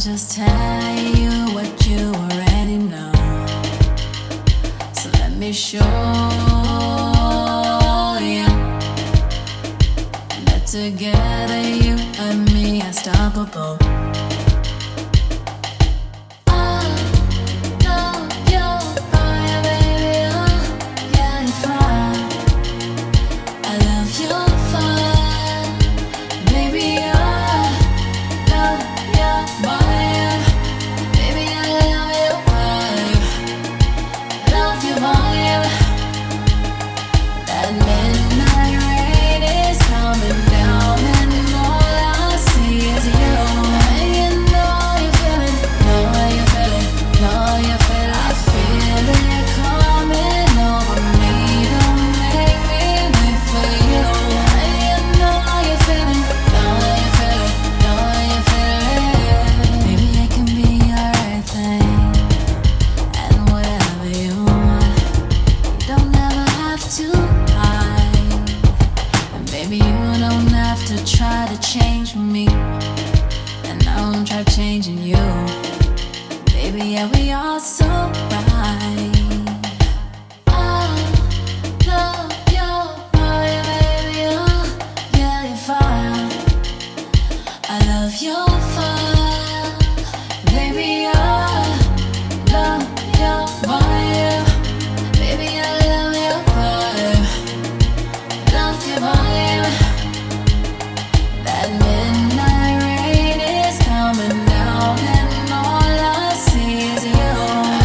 just telling you what you already know. So let me show you that together you and me are unstoppable. Try to change me, and I won't try changing you. Baby, yeah, we are so right. I love your body, baby, oh, yeah, you're fine. I love your fire, baby, I love your vibe. Baby, I love your vibe, love your vibe. That midnight rain is coming down, and all I see is you.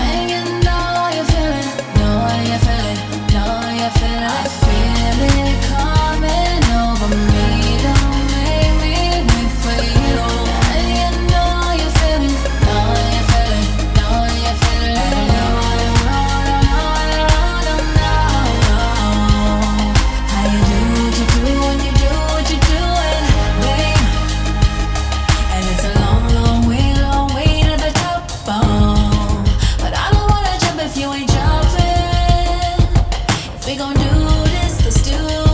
And you know you feel it, know you feel it, know you feel it. I feel it coming over me, don't make me wait for you. And you know you feel it, know you feel it, know you feel it. How you do what you do when you do what you do. If we gon' do this, let's do it.